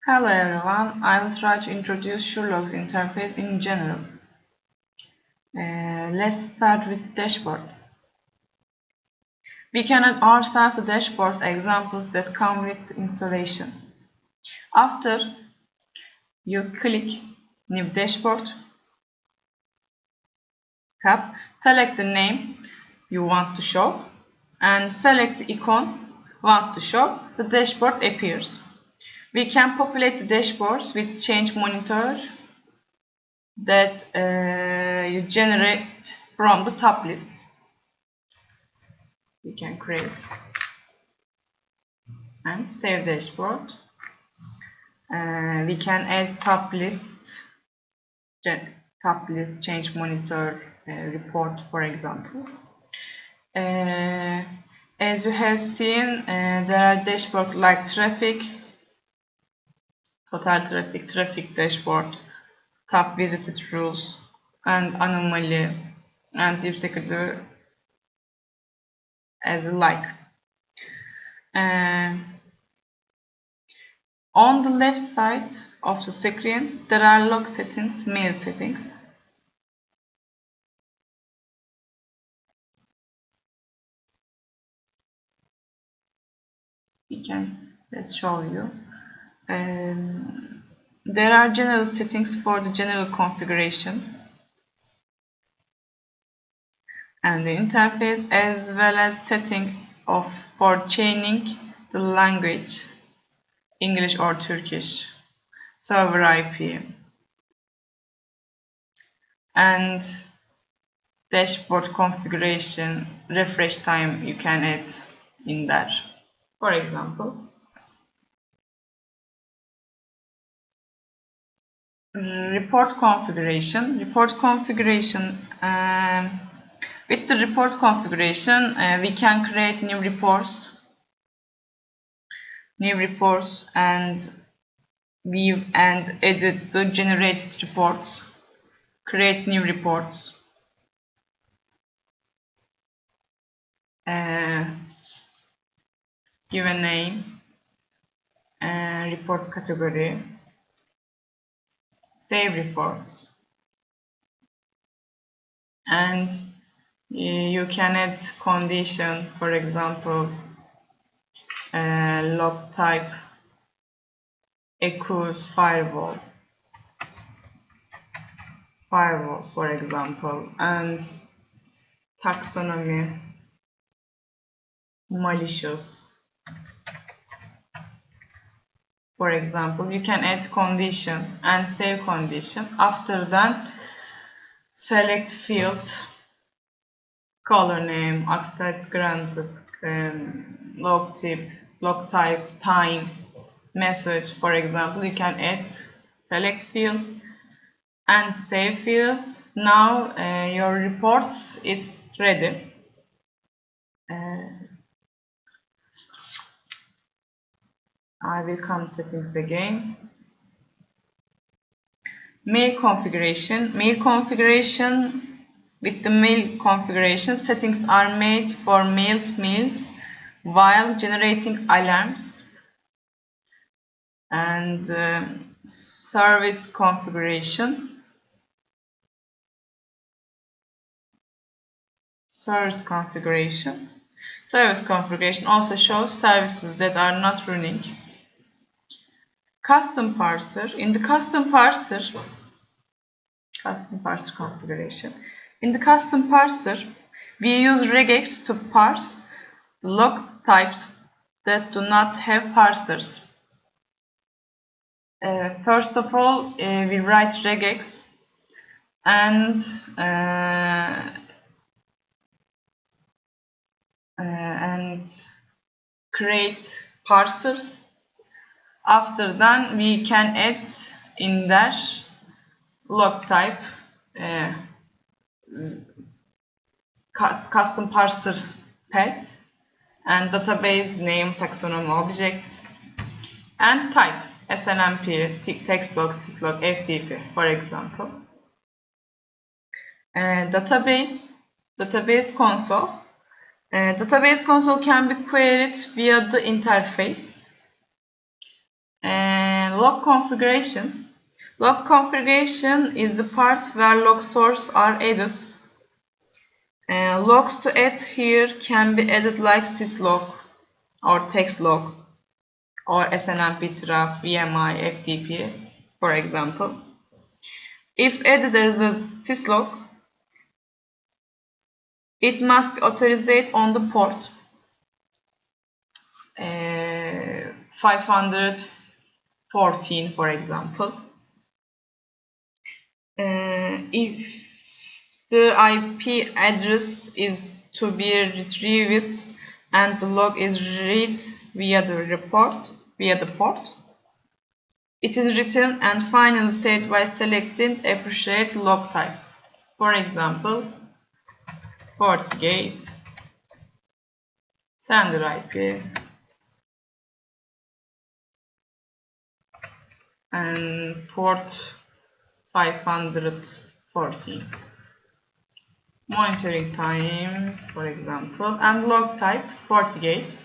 Hello everyone, I will try to introduce SureLog's interface in general. Let's start with dashboard. We can add ourselves a dashboard examples that come with the installation. After you click New Dashboard tab, select the name you want to show and select the icon you want to show. The dashboard appears. We can populate the dashboards with change monitor that you generate from the top list. We can create and save dashboard. We can add top list change monitor report, for example. As you have seen, there are dashboards like traffic, total traffic dashboard, top visited rules, and anomaly, and deep security as like. On the left side of the screen, there are log settings, mail settings. Let's show you. There are general settings for the general configuration and the interface, as well as setting for chaining the language, English or Turkish, server IP, and dashboard configuration, refresh time you can add in there. For example, report configuration. With the report configuration, we can create new reports and view and edit the generated reports, create new reports, give a name, report category, save reports, and you can add condition, for example, log type equals firewalls, for example, and taxonomy malicious. For example, you can add condition and save condition. After that, select fields, color name, access granted, log type, time, message. For example, you can add select field and save fields. Now your report is ready. I will come settings again. Mail configuration. With the mail configuration, settings are made for mailed mails while generating alarms. And service configuration. Service configuration also shows services that are not running. Custom parser. In the custom parser configuration. In the custom parser, we use regex to parse the log types that do not have parsers. First of all, we write regex and create parsers. After that, we can add in there log type, custom parsers path, and database name, taxonomy object, and type SNMP, textlog, syslog, FTP, for example. Database console. Database console can be queried via the interface. Log configuration. Log configuration is the part where log stores are added. Logs to add here can be added like syslog or text log or SNMP trap, VMI, FTP, for example. If added as a syslog, it must be authorized on the port 514, for example. If the IP address is to be retrieved and the log is read via the port, it is written and finally saved by selecting appropriate log type. For example, FortiGate, sender IP, and port 514. Monitoring time, for example, and log type FortiGate.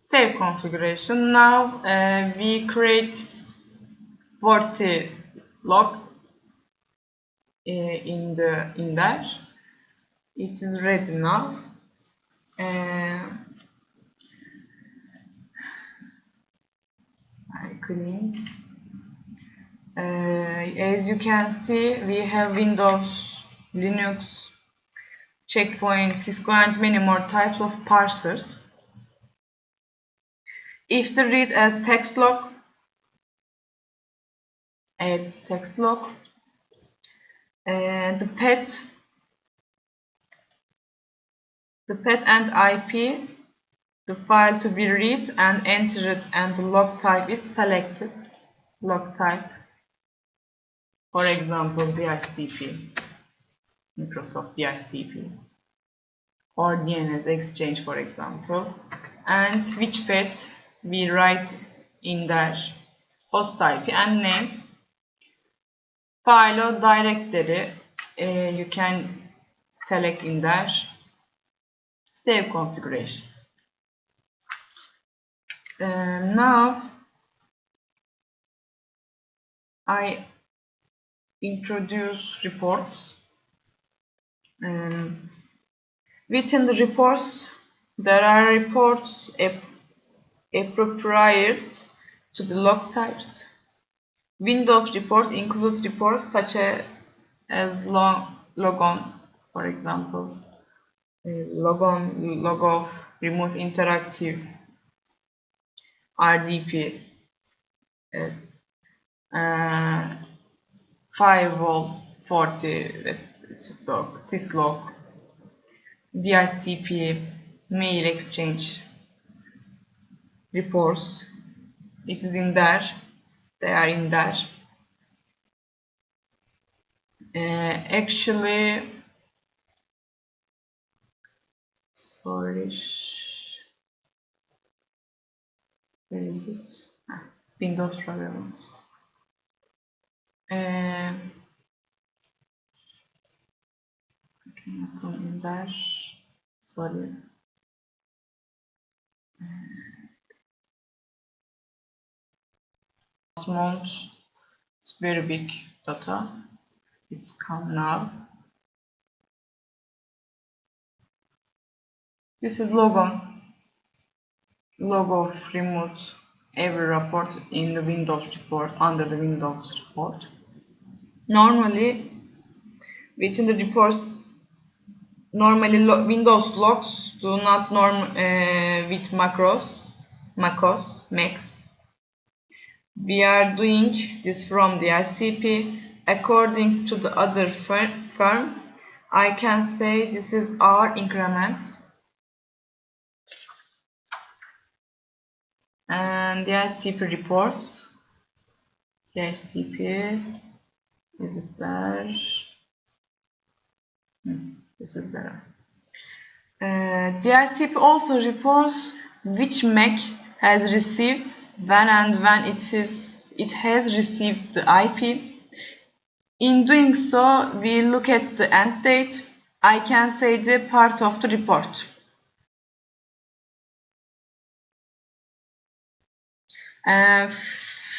Save configuration. Now we create FortiLog in there. It is ready now. I cleaned. As you can see, we have Windows, Linux, Checkpoint, Cisco, and many more types of parsers. If the read as text log, add text log, and the path and IP, the file to be read and entered, and the log type is selected. Log type, for example, DHCP, Microsoft DHCP, or DNS Exchange, for example, and which path we write in there, host IP and name, file or directory you can select in there. Save configuration. Now I introduce reports. Within the reports, there are reports appropriate to the log types. Windows reports include reports such as logon, for example, logon, log off, remote interactive, RDP, firewall 40, syslog, DHCP, mail exchange reports. It is in there. They are in there. Actually, sorry, where is it? Windows relevance. I cannot go in there. Sorry. Month, it's very big data. It's come now. This is logo of remote every report in the Windows report, under the Windows report. Normally, within the reports, Windows logs do not with Macs. We are doing this from the ICP. According to the other firm, I can say this is our increment. And the ICP reports. The ICP, is it there? This is there. The ICP also reports which Mac has received when it has received the IP. In doing so, we look at the end date, I can say the part of the report.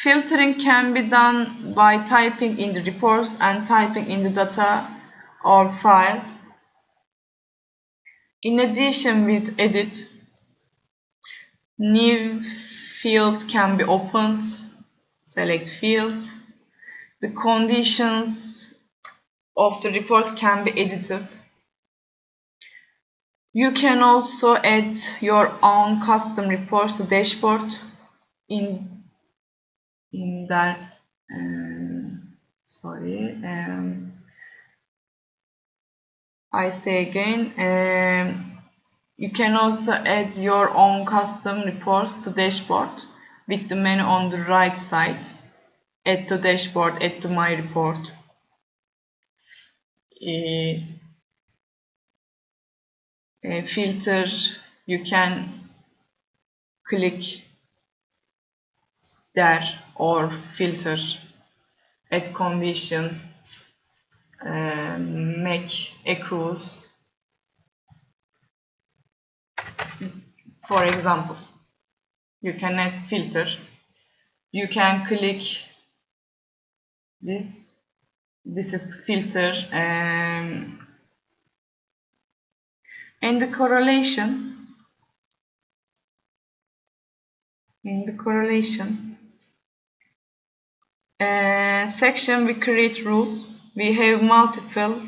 Filtering can be done by typing in the reports and typing in the data or file. In addition, with edit, new fields can be opened. Select field. The conditions of the reports can be edited. You can also add your own custom reports to dashboard in that. I say again, you can also add your own custom reports to dashboard with the menu on the right side. Add to dashboard, add to my report. Filter, you can click there or filter, add condition, make equals. For example, you can add filter. You can click this. This is filter and the correlation. In the correlation section, we create rules. We have multiple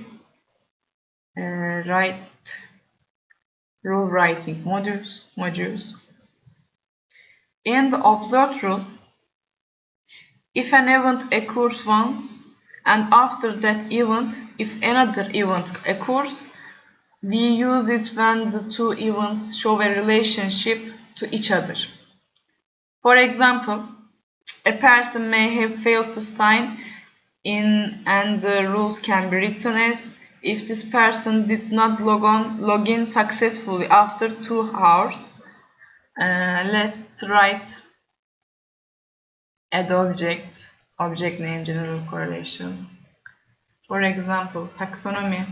rule writing modules. In the observed rule, if an event occurs once and after that event, if another event occurs, we use it when the two events show a relationship to each other. For example, a person may have failed to sign in and the rules can be written as if this person did not log in successfully after 2 hours. Let's write add object name general correlation. For example, taxonomy.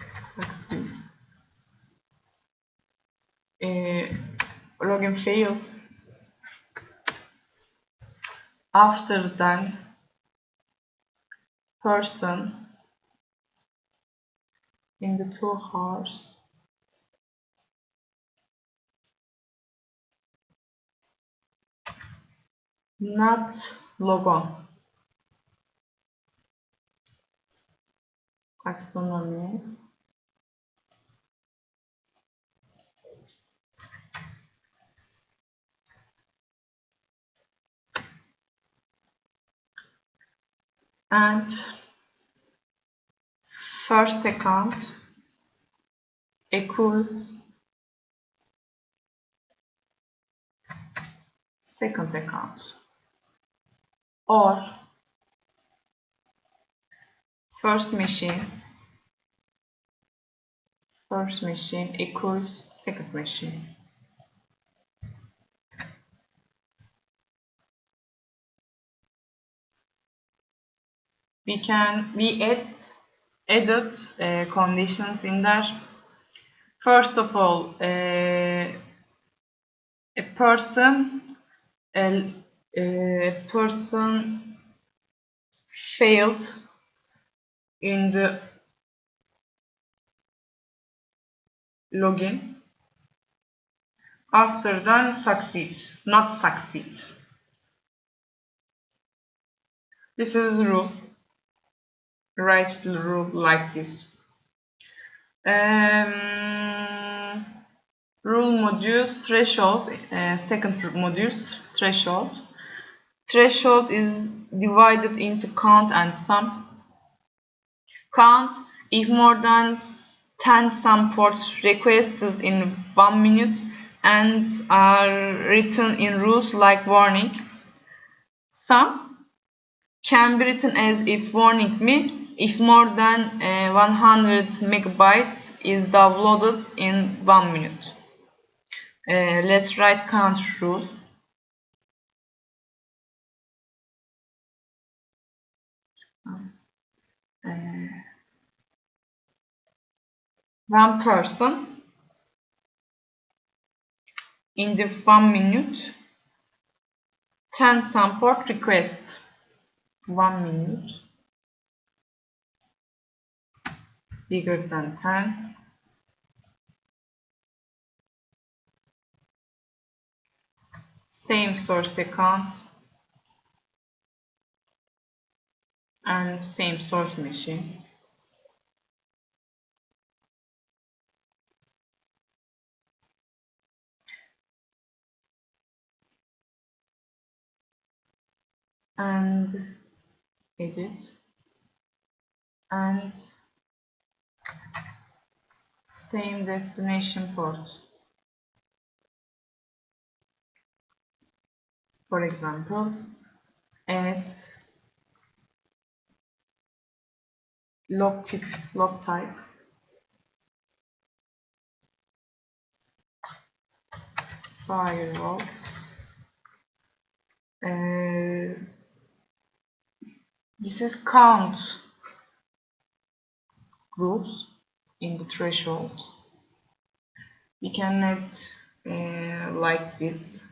Succeed. Login failed. After then, person in the 2 hours not log on. Taxonomy. And first account equals second account, or first machine equals second machine. We added conditions in there. First of all, a person failed in the login. After then not succeed. This is the rule. Write the rule like this. Rule modules, thresholds, second modules, threshold. Threshold is divided into count and sum. Count, if more than 10 sum ports requested in 1 minute and are written in rules like warning. Sum can be written as if warning me if more than 100 megabytes is downloaded in 1 minute. Let's write count rule. One person in the 1 minute 10 support requests. 1 minute bigger than 10. Same source account and same source machine. And edit and same destination port. For example, add log type firewalls. This is count rules in the threshold. We can add like this.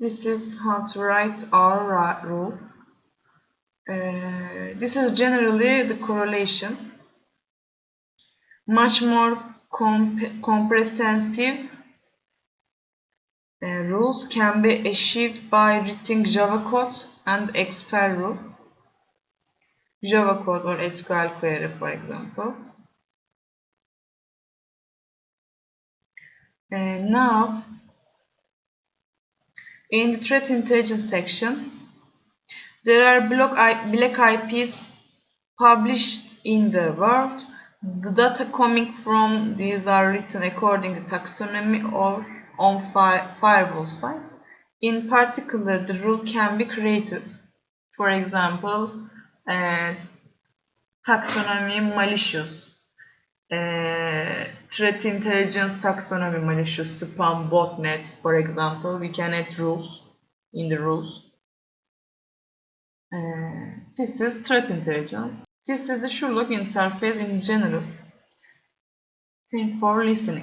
This is how to write our rule. This is generally the correlation. Much more comprehensive rules can be achieved by writing Java code and expert rule. Java code or SQL query, for example. Now, in the threat intelligence section, there are black IPs published in the world. The data coming from these are written according to taxonomy or on firewall side. In particular, the rule can be created. For example, taxonomy malicious, threat intelligence taxonomy malicious, spam botnet, for example. We can add rules in the rules. This is threat intelligence. This is the SureLog interface in general. Thank you for listening.